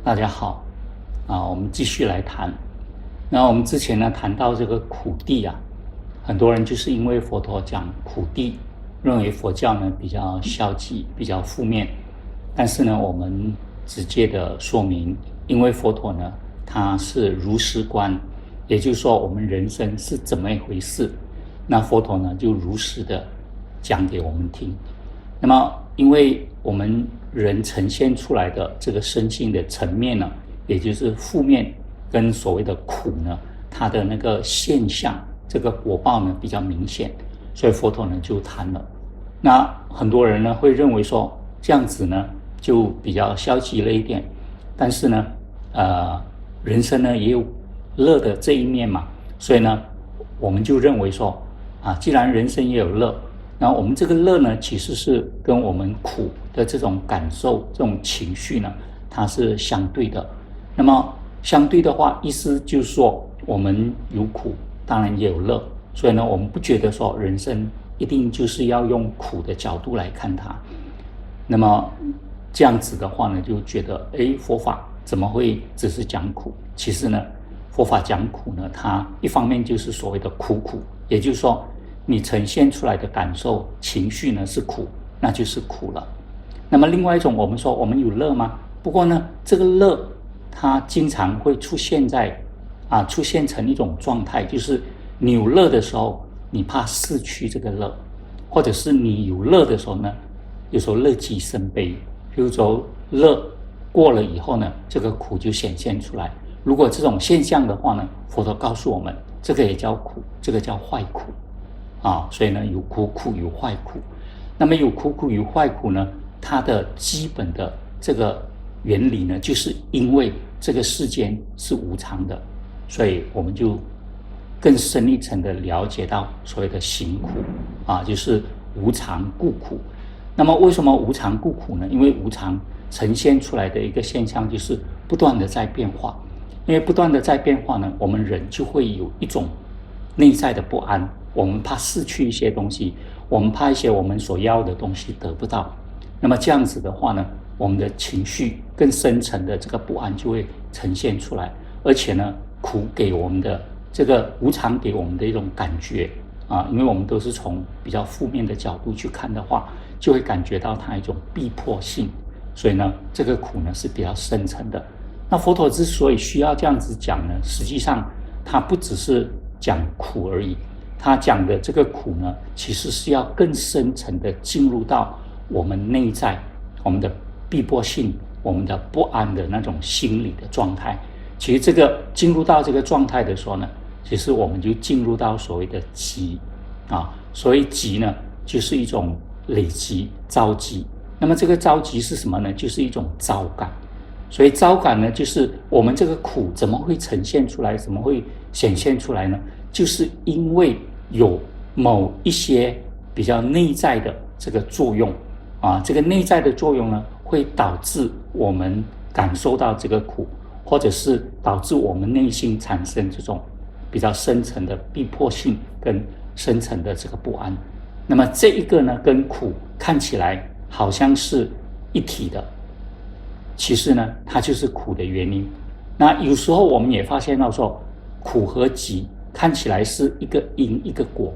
大家好，我们继续来谈。那我们之前呢谈到这个苦地啊，很多人就是因为佛陀讲苦地，认为佛教呢比较消极、比较负面。但是呢，我们直接的说明，因为佛陀呢他是如实观，也就是说我们人生是怎么一回事，那佛陀呢就如实的讲给我们听。那么因为我们人呈现出来的这个身心的层面呢，也就是负面跟所谓的苦呢，它的那个现象，这个果报呢比较明显，所以佛陀呢就谈了。那很多人呢会认为说这样子呢就比较消极了一点，但是呢人生呢也有乐的这一面嘛，所以呢我们就认为说既然人生也有乐，然后我们这个乐呢，其实是跟我们苦的这种感受、这种情绪呢，它是相对的。那么相对的话，意思就是说，我们有苦，当然也有乐。所以呢，我们不觉得说人生一定就是要用苦的角度来看它。那么这样子的话呢，就觉得，佛法怎么会只是讲苦？其实呢，佛法讲苦呢，它一方面就是所谓的苦，也就是说，你呈现出来的感受情绪呢是苦，那就是苦了。那么另外一种，我们说我们有乐吗？不过呢，这个乐它经常会出现成一种状态，就是你有乐的时候，你怕失去这个乐，或者是你有乐的时候呢，有时候乐极生悲，比如说乐过了以后呢，这个苦就显现出来。如果这种现象的话呢，佛陀告诉我们，这个也叫苦，这个叫坏苦。所以呢，有苦有坏苦。那么有苦有坏苦呢，它的基本的这个原理呢，就是因为这个世间是无常的，所以我们就更深一层的了解到所谓的行苦就是无常故苦。那么为什么无常故苦呢？因为无常呈现出来的一个现象就是不断的在变化，因为不断的在变化呢，我们人就会有一种内在的不安，我们怕失去一些东西，我们怕一些我们所要的东西得不到。那么这样子的话呢，我们的情绪更深层的这个不安就会呈现出来。而且呢，苦给我们的这个无常给我们的一种感觉因为我们都是从比较负面的角度去看的话，就会感觉到它一种逼迫性。所以呢，这个苦呢是比较深层的。那佛陀之所以需要这样子讲呢，实际上它不只是讲苦而已，他讲的这个苦呢，其实是要更深层的进入到我们内在，我们的逼迫性，我们的不安的那种心理的状态。其实这个进入到这个状态的时候呢，其实我们就进入到所谓的急所谓急呢，就是一种累积着急。那么这个着急是什么呢？就是一种着感。所以着感呢，就是我们这个苦怎么会呈现出来，怎么会显现出来呢？就是因为有某一些比较内在的这个作用这个内在的作用呢，会导致我们感受到这个苦，或者是导致我们内心产生这种比较深层的逼迫性跟深层的这个不安。那么这一个呢，跟苦看起来好像是一体的，其实呢，它就是苦的原因。那有时候我们也发现到说，苦和集看起来是一个因一个果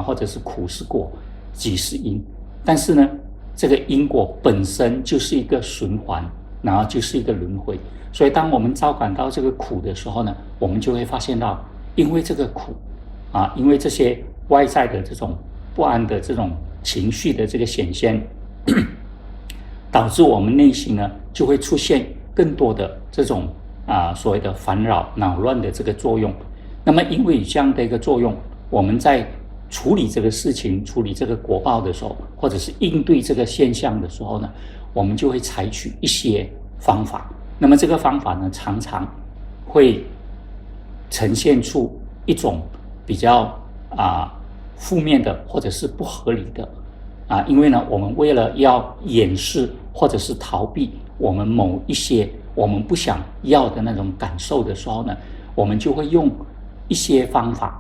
或者是苦是果，集是因，但是呢，这个因果本身就是一个循环，然后就是一个轮回。所以当我们遭感到这个苦的时候呢，我们就会发现到，因为这个苦因为这些外在的这种不安的这种情绪的这个显现导致我们内心呢就会出现更多的这种所谓的烦扰恼乱的这个作用。那么因为这样的一个作用，我们在处理这个事情，处理这个果报的时候，或者是应对这个现象的时候呢，我们就会采取一些方法。那么这个方法呢，常常会呈现出一种比较负面的或者是不合理的因为呢，我们为了要掩饰或者是逃避我们某一些我们不想要的那种感受的时候呢，我们就会用一些方法。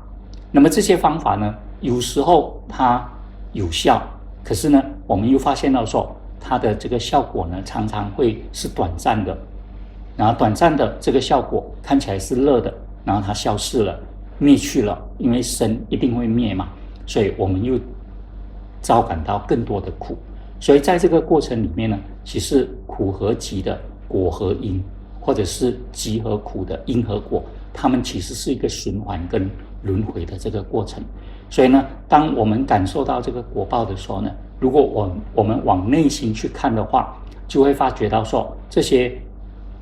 那么这些方法呢，有时候它有效，可是呢，我们又发现到说它的这个效果呢，常常会是短暂的。然后短暂的这个效果看起来是乐的，然后它消失了，灭去了，因为生一定会灭嘛，所以我们又遭感到更多的苦。所以在这个过程里面呢，其实苦和集的果和因，或者是集和苦的因和果，它们其实是一个循环跟轮回的这个过程。所以呢，当我们感受到这个果报的时候呢，如果我们往内心去看的话，就会发觉到说，这些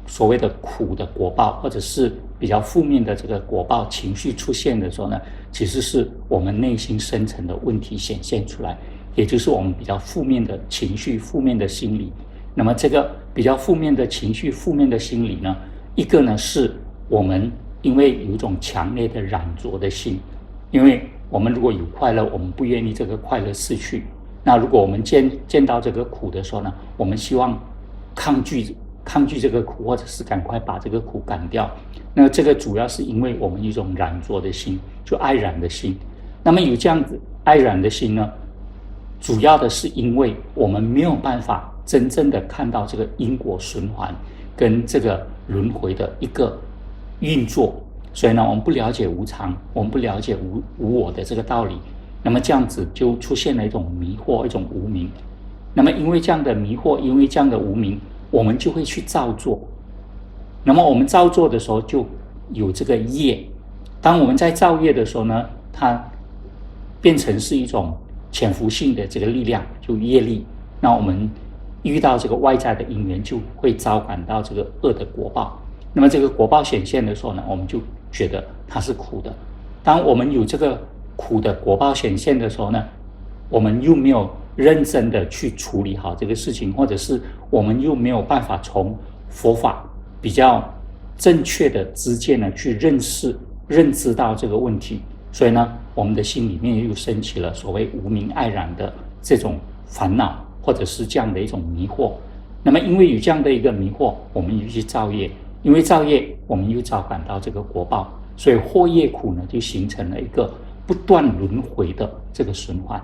所谓的苦的果报，或者是比较负面的这个果报情绪出现的时候呢，其实是我们内心深层的问题显现出来，也就是我们比较负面的情绪、负面的心理。那么这个比较负面的情绪、负面的心理呢，一个呢是我们因为有一种强烈的染着的心，因为我们如果有快乐，我们不愿意这个快乐逝去。那如果我们见到这个苦的时候呢，我们希望抗拒这个苦，或者是赶快把这个苦赶掉。那这个主要是因为我们有一种染着的心，就爱染的心。那么有这样子爱染的心呢，主要的是因为我们没有办法真正的看到这个因果循环跟这个轮回的一个运作，所以呢，我们不了解无常，我们不了解无我的这个道理，那么这样子就出现了一种迷惑，一种无明。那么因为这样的迷惑，因为这样的无明，我们就会去造作。那么我们造作的时候就有这个业，当我们在造业的时候呢，它变成是一种潜伏性的这个力量，就业力。那我们遇到这个外在的因缘，就会遭感到这个恶的果报。那么这个果报显现的时候呢，我们就觉得它是苦的。当我们有这个苦的果报显现的时候呢，我们又没有认真的去处理好这个事情，或者是我们又没有办法从佛法比较正确的知见呢去认知到这个问题，所以呢，我们的心里面又升起了所谓无明爱染的这种烦恼，或者是这样的一种迷惑。那么因为有这样的一个迷惑，我们又去造业，因为造业我们又遭感到这个果报，所以祸业苦呢就形成了一个不断轮回的这个循环。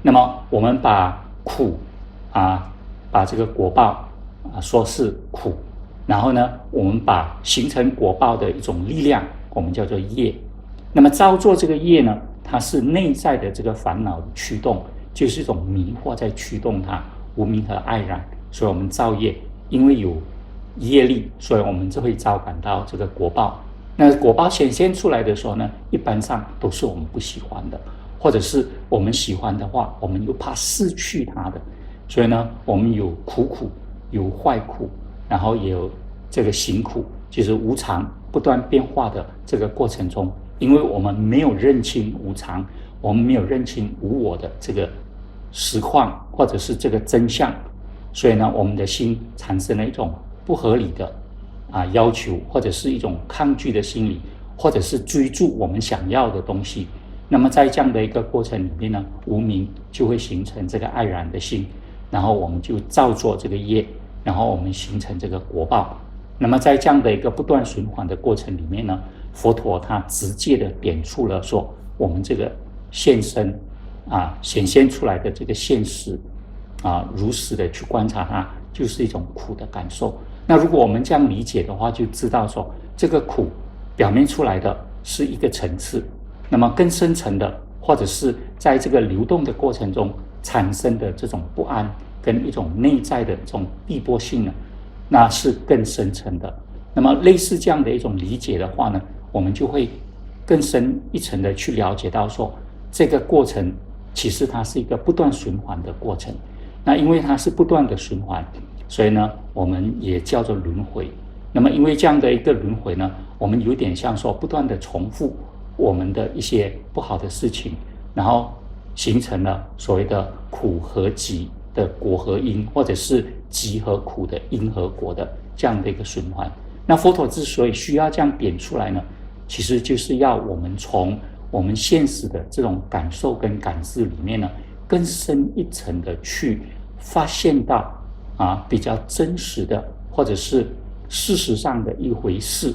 那么我们把苦把这个果报说是苦，然后呢，我们把形成果报的一种力量，我们叫做业。那么造作这个业呢，它是内在的这个烦恼的驱动，就是一种迷惑在驱动它，无明和爱染。所以我们造业，因为有业力，所以我们就会遭感到这个果报。那果报显现出来的时候呢，一般上都是我们不喜欢的，或者是我们喜欢的话，我们又怕失去它的。所以呢，我们有苦，有坏苦，然后也有这个行苦，就是无常不断变化的这个过程中，因为我们没有认清无常，我们没有认清无我的这个实况，或者是这个真相，所以呢，我们的心产生了一种不合理的要求，或者是一种抗拒的心理，或者是追逐我们想要的东西。那么在这样的一个过程里面呢，无明就会形成这个爱染的心，然后我们就造作这个业，然后我们形成这个果报。那么在这样的一个不断循环的过程里面呢，佛陀他直接的点出了说，我们这个现身显现出来的这个现实如实的去观察它，就是一种苦的感受。那如果我们这样理解的话，就知道说这个苦表面出来的是一个层次，那么更深层的，或者是在这个流动的过程中产生的这种不安跟一种内在的这种逼迫性呢，那是更深层的。那么类似这样的一种理解的话呢，我们就会更深一层的去了解到说，这个过程其实它是一个不断循环的过程。那因为它是不断的循环，所以呢，我们也叫做轮回。那么因为这样的一个轮回呢，我们有点像说不断的重复我们的一些不好的事情，然后形成了所谓的苦和集的果和因，或者是集和苦的因和果的这样的一个循环。那佛陀之所以需要这样点出来呢，其实就是要我们从我们现实的这种感受跟感知里面呢，更深一层的去发现到比较真实的，或者是事实上的一回事。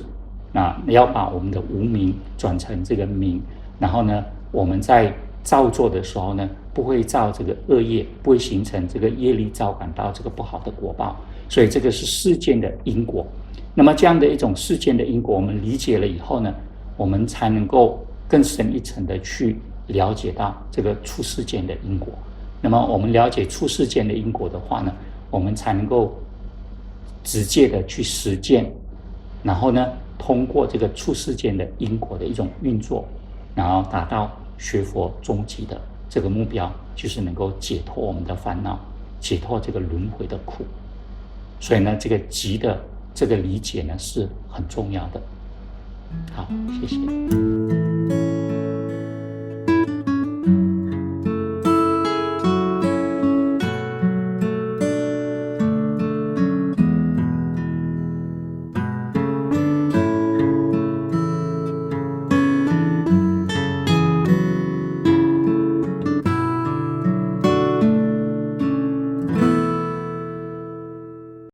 要把我们的无明转成这个明，然后呢，我们在造作的时候呢，不会造这个恶业，不会形成这个业力遭感到这个不好的果报。所以这个是事件的因果。那么这样的一种事件的因果，我们理解了以后呢，我们才能够更深一层的去了解到这个出世间的因果。那么我们了解出世间的因果的话呢，我们才能够直接的去实践，然后呢，通过这个出世间的因果的一种运作，然后达到学佛终极的这个目标，就是能够解脱我们的烦恼，解脱这个轮回的苦。所以呢，这个集的这个理解呢是很重要的。好，谢谢。